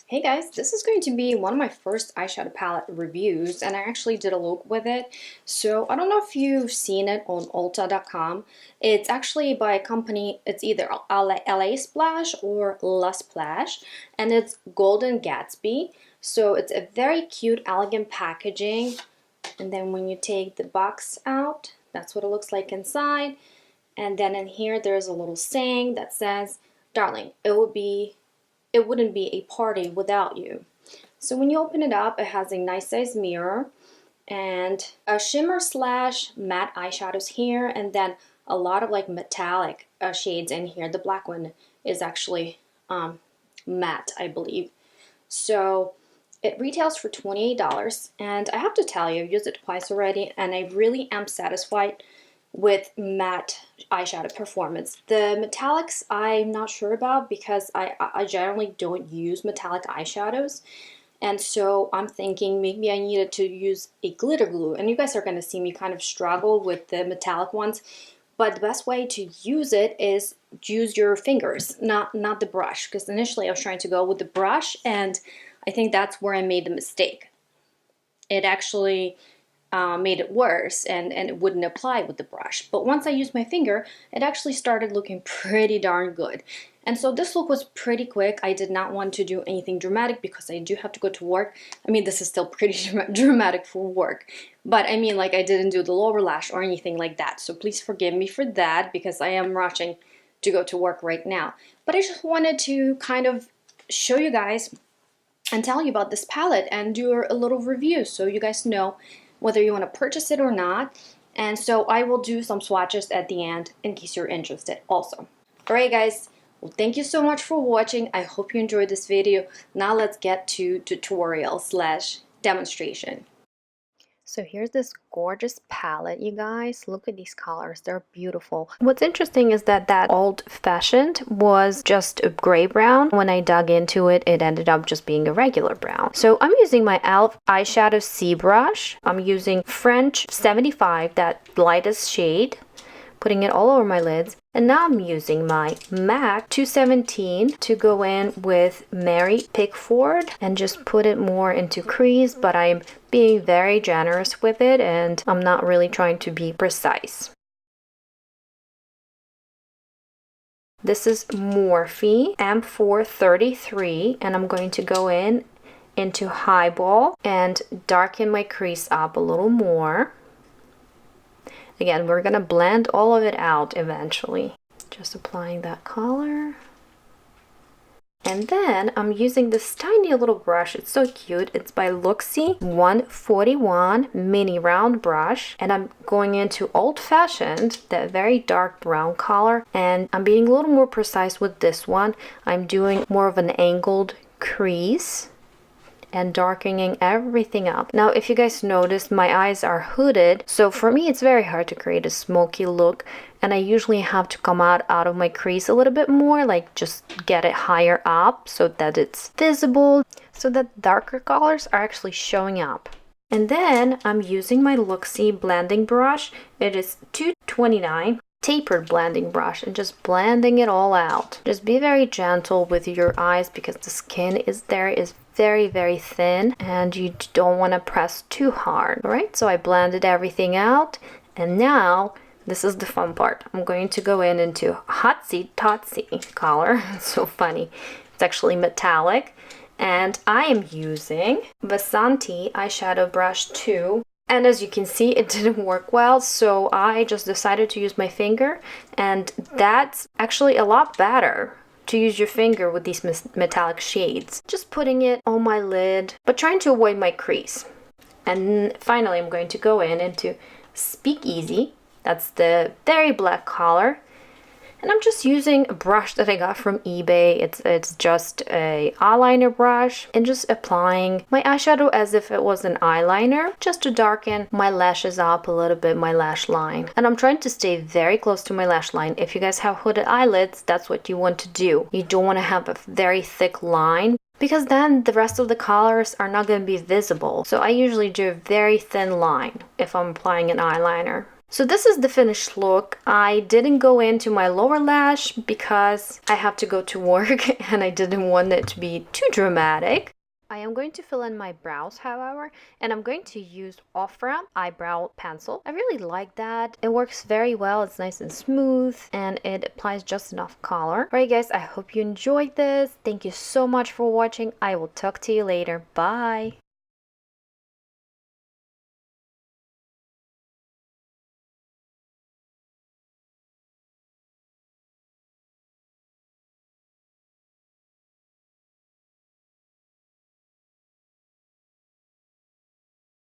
Hey guys, this is going to be one of my first eyeshadow palette reviews, and I actually did a look with it. So I don't know if you've seen it on Ulta.com. It's actually by a company, it's either LA Splash or La Splash, and it's Golden Gatsby. So it's a very cute, elegant packaging. And then when you take the box out, that's what it looks like inside. And then in here, there's a little saying that says, "Darling, it wouldn't be a party without you." So when you open it up, it has a nice size mirror and a shimmer slash matte eyeshadows here, and then a lot of like metallic shades in here. The black one is actually matte, I believe. So it retails for $28, and I have to tell you, I've used it twice already, and I really am satisfied with matte eyeshadow performance. The metallics I'm not sure about because I generally don't use metallic eyeshadows, and so I'm thinking maybe I needed to use a glitter glue, and you guys are going to see me kind of struggle with the metallic ones, but the best way to use it is use your fingers, not the brush, because initially I was trying to go with the brush, and I think that's where I made the mistake. It actually made it worse, and it wouldn't apply with the brush. But once I used my finger, it actually started looking pretty darn good. And so this look was pretty quick. I did not want to do anything dramatic because I do have to go to work. I mean, this is still pretty dramatic for work. But I mean, like, I didn't do the lower lash or anything like that. So please forgive me for that because I am rushing to go to work right now. But I just wanted to kind of show you guys and tell you about this palette and do a little review so you guys know whether you want to purchase it or not. And so I will do some swatches at the end in case you're interested also. Alright guys, well, thank you so much for watching. I hope you enjoyed this video. Now let's get to tutorial slash demonstration. So here's this gorgeous palette, you guys. Look at these colors, they're beautiful. What's interesting is that old-fashioned was just a gray brown. When I dug into it, it ended up just being a regular brown. So I'm using my e.l.f. eyeshadow C brush. I'm using French 75, that lightest shade, putting it all over my lids. And now I'm using my MAC 217 to go in with Mary Pickford and just put it more into crease, but I'm being very generous with it and I'm not really trying to be precise. This is Morphe M433, and I'm going to go into Highball and darken my crease up a little more. Again, we're gonna blend all of it out eventually. Just applying that color. And then I'm using this tiny little brush. It's so cute. It's by Luxie 141 mini round brush. And I'm going into Old Fashioned, that very dark brown color. And I'm being a little more precise with this one. I'm doing more of an angled crease and darkening everything up. Now, if you guys noticed, my eyes are hooded, so for me it's very hard to create a smoky look, and I usually have to come out of my crease a little bit more, like just get it higher up so that it's visible, so that darker colors are actually showing up. And then I'm using my Luxie blending brush. It is 229 tapered blending brush, and just blending it all out. Just be very gentle with your eyes because the skin is very, very thin and you don't want to press too hard. All right, so I blended everything out, and now this is the fun part. I'm going to go into Hotsy Totsy color. It's so funny. It's actually metallic, and I am using Vasanti eyeshadow brush 2. And as you can see, it didn't work well, so I just decided to use my finger, and that's actually a lot better to use your finger with these metallic shades. Just putting it on my lid, but trying to avoid my crease. And finally, I'm going to go into Speakeasy. That's the very black color. And I'm just using a brush that I got from eBay. It's just a eyeliner brush, and just applying my eyeshadow as if it was an eyeliner, just to darken my lashes up a little bit, my lash line. And I'm trying to stay very close to my lash line. If you guys have hooded eyelids, that's what you want to do. You don't want to have a very thick line, because then the rest of the colors are not going to be visible. So I usually do a very thin line if I'm applying an eyeliner. So this is the finished look. I didn't go into my lower lash because I have to go to work and I didn't want it to be too dramatic. I am going to fill in my brows, however, and I'm going to use Ofra eyebrow pencil. I really like that. It works very well. It's nice and smooth and it applies just enough color. Alright guys, I hope you enjoyed this. Thank you so much for watching. I will talk to you later. Bye!